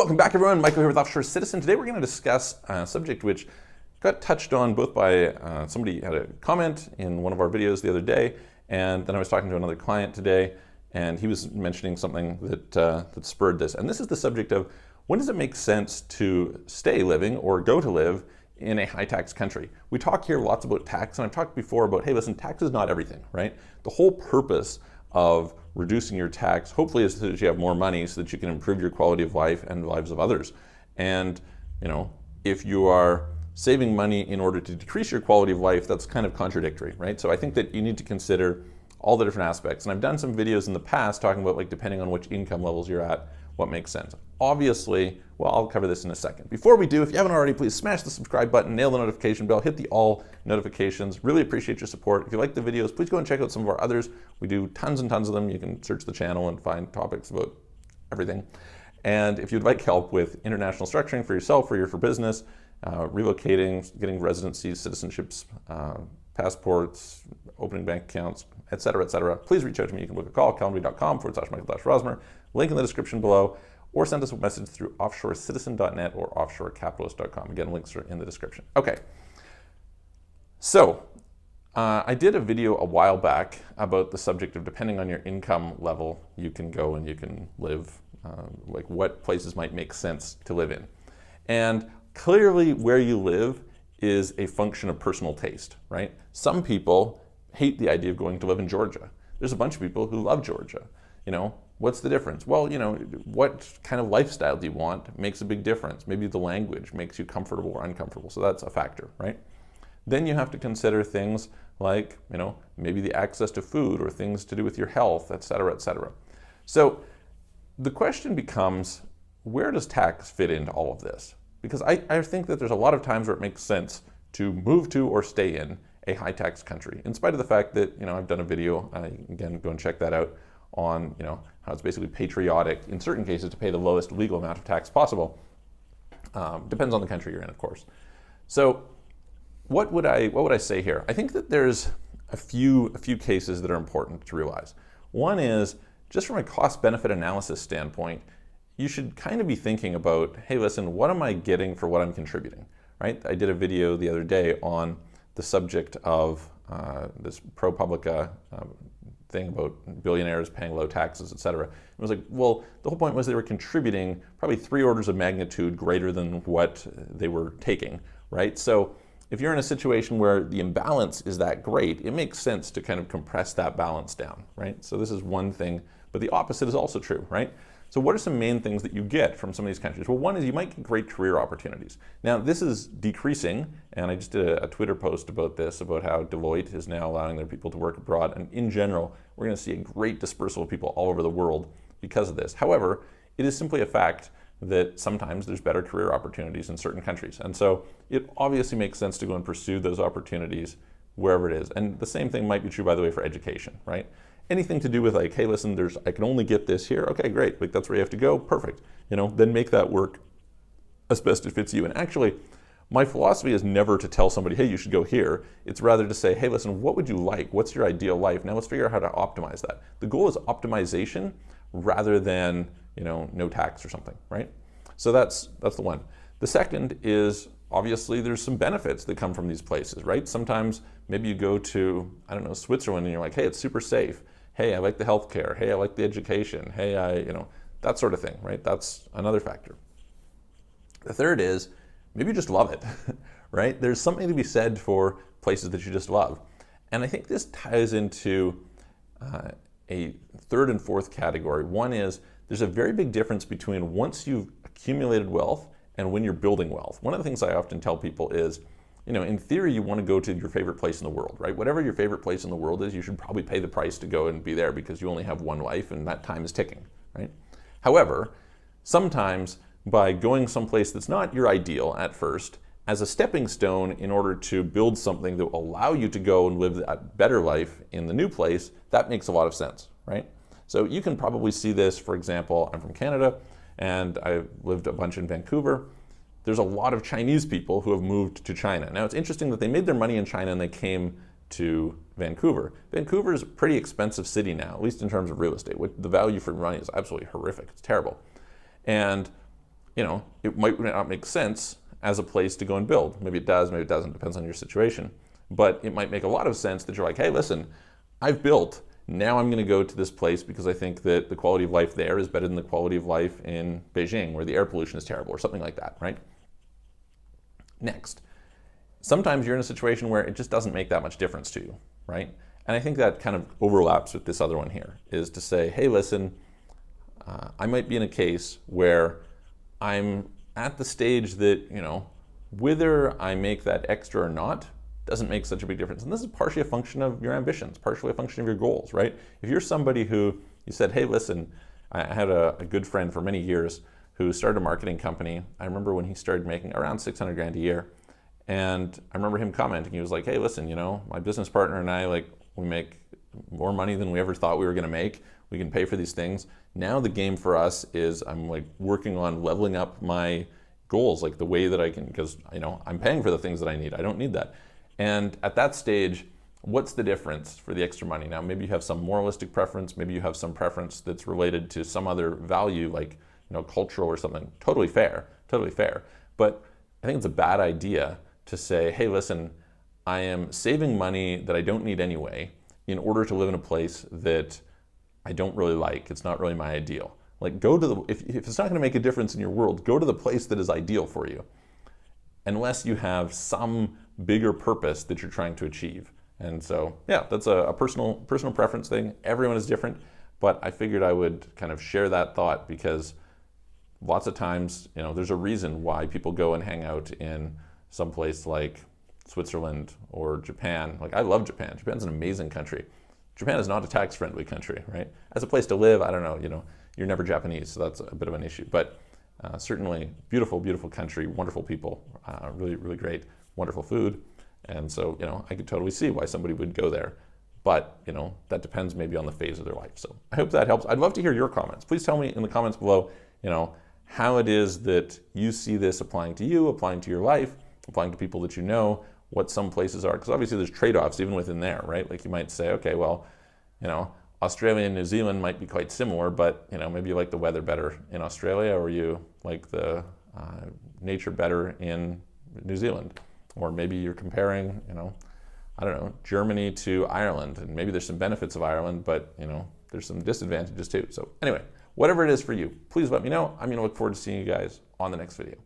Welcome back, everyone. Michael here with Offshore Citizen. Today we're going to discuss a subject which got touched on both by somebody had a comment in one of our videos the other day, and then I was talking to another client today, and he was mentioning something that spurred this. And this is the subject of when does it make sense to stay living or go to live in a high-tax country. We talk here lots about tax, and I've talked before about, hey, listen, tax is not everything, right? The whole purpose of reducing your tax, hopefully, is so that you have more money so that you can improve your quality of life and the lives of others. And, you know, if you are saving money in order to decrease your quality of life, that's kind of contradictory, right? So I think that you need to consider all the different aspects. And I've done some videos in the past talking about, like, depending on which income levels you're at, what makes sense. Obviously, well, I'll cover this in a second. Before we do, if you haven't already, please smash the subscribe button, nail the notification bell, hit the all notifications. Really appreciate your support. If you like the videos, please go and check out some of our others. We do tons and tons of them. You can search the channel and find topics about everything. And if you'd like help with international structuring for yourself or for business, relocating, getting residencies, citizenships, passports, opening bank accounts, etc., please reach out to me. You can book a call, calendly.com/Michael-Rosmer, link in the description below, or send us a message through offshorecitizen.net or offshorecapitalist.com. Again, links are in the description. Okay, so I did a video a while back about the subject of depending on your income level, you can go and you can live, like what places might make sense to live in. And clearly where you live is a function of personal taste, right? Some people hate the idea of going to live in Georgia. There's a bunch of people who love Georgia. You know, what's the difference? Well, you know, what kind of lifestyle do you want makes a big difference. Maybe the language makes you comfortable or uncomfortable, so that's a factor, right? Then you have to consider things like, you know, maybe the access to food or things to do with your health, etc., etc. So the question becomes, where does tax fit into all of this? Because I think that there's a lot of times where it makes sense to move to or stay in a high-tax country, in spite of the fact that, you know, I've done a video, again, go and check that out, on, you know, how it's basically patriotic in certain cases to pay the lowest legal amount of tax possible. Depends on the country you're in, of course. So what would I say here? I think that there's a few cases that are important to realize. One is, just from a cost-benefit analysis standpoint, you should kind of be thinking about, hey, listen, what am I getting for what I'm contributing, right? I did a video the other day on the subject of this ProPublica thing about billionaires paying low taxes, etc. It was like, well, the whole point was they were contributing probably 3 orders of magnitude greater than what they were taking, right? So if you're in a situation where the imbalance is that great, it makes sense to kind of compress that balance down, right? So this is one thing, but the opposite is also true, right? So what are some main things that you get from some of these countries? Well, one is you might get great career opportunities. Now, this is decreasing, and I just did a Twitter post about this, about how Deloitte is now allowing their people to work abroad, and in general, we're going to see a great dispersal of people all over the world because of this. However, it is simply a fact that sometimes there's better career opportunities in certain countries, and so it obviously makes sense to go and pursue those opportunities wherever it is. And the same thing might be true, by the way, for education, right? Anything to do with, like, hey, listen, I can only get this here. Okay, great. Like, that's where you have to go. Perfect. You know, then make that work as best it fits you. And actually, my philosophy is never to tell somebody, hey, you should go here. It's rather to say, hey, listen, what would you like? What's your ideal life? Now let's figure out how to optimize that. The goal is optimization rather than, you know, no tax or something, right? So that's the one. The second is, obviously, there's some benefits that come from these places, right? Sometimes maybe you go to, I don't know, Switzerland, and you're like, hey, it's super safe. Hey, I like the healthcare. Hey, I like the education. Hey, you know, that sort of thing, right? That's another factor. The third is, maybe you just love it, right? There's something to be said for places that you just love. And I think this ties into a third and fourth category. One is, there's a very big difference between once you've accumulated wealth and when you're building wealth. One of the things I often tell people is, you know, in theory, you want to go to your favorite place in the world, right? Whatever your favorite place in the world is, you should probably pay the price to go and be there because you only have one life and that time is ticking, right? However, sometimes by going someplace that's not your ideal at first, as a stepping stone in order to build something that will allow you to go and live that better life in the new place, that makes a lot of sense, right? So you can probably see this, for example, I'm from Canada and I've lived a bunch in Vancouver. There's a lot of Chinese people who have moved to China. Now, it's interesting that they made their money in China and they came to Vancouver. Vancouver is a pretty expensive city now, at least in terms of real estate. The value for money is absolutely horrific. It's terrible. And it might not make sense as a place to go and build. Maybe it does, maybe it doesn't, depends on your situation. But it might make a lot of sense that you're like, hey, listen, I've built, now I'm going to go to this place because I think that the quality of life there is better than the quality of life in Beijing, where the air pollution is terrible, or something like that, right? Next, sometimes you're in a situation where it just doesn't make that much difference to you, right? And I think that kind of overlaps with this other one here, is to say, hey, listen, I might be in a case where I'm at the stage that, whether I make that extra or not doesn't make such a big difference. And this is partially a function of your ambitions, partially a function of your goals, right? If you're somebody who, you said, hey, listen, I had a good friend for many years who started a marketing company. I remember when he started making around 600 grand a year. And I remember him commenting, he was like, hey, listen, my business partner and I, we make more money than we ever thought we were going to make. We can pay for these things. Now the game for us is I'm working on leveling up my goals, the way that I can, because I'm paying for the things that I need. I don't need that. And at that stage, what's the difference for the extra money? Now, maybe you have some moralistic preference. Maybe you have some preference that's related to some other value, cultural or something. Totally fair, totally fair. But I think it's a bad idea to say, hey, listen, I am saving money that I don't need anyway in order to live in a place that I don't really like. It's not really my ideal. Go to if it's not going to make a difference in your world, go to the place that is ideal for you, unless you have some bigger purpose that you're trying to achieve. And so, yeah, that's a personal preference thing. Everyone is different, but I figured I would kind of share that thought because lots of times, there's a reason why people go and hang out in some place like Switzerland or Japan. I love Japan. Japan's an amazing country. Japan is not a tax-friendly country, right? As a place to live, I don't know, you're never Japanese, so that's a bit of an issue. But certainly beautiful, beautiful country, wonderful people, really, really great, wonderful food. And so, I could totally see why somebody would go there. But, that depends maybe on the phase of their life. So I hope that helps. I'd love to hear your comments. Please tell me in the comments below, how it is that you see this applying to you, applying to your life, applying to people that you know, what some places are. Because obviously there's trade-offs even within there, right? You might say, okay, well, Australia and New Zealand might be quite similar, but maybe you like the weather better in Australia, or you like the nature better in New Zealand. Or maybe you're comparing, I don't know, Germany to Ireland, and maybe there's some benefits of Ireland, but there's some disadvantages too. So anyway, whatever it is for you, please let me know. I'm going to look forward to seeing you guys on the next video.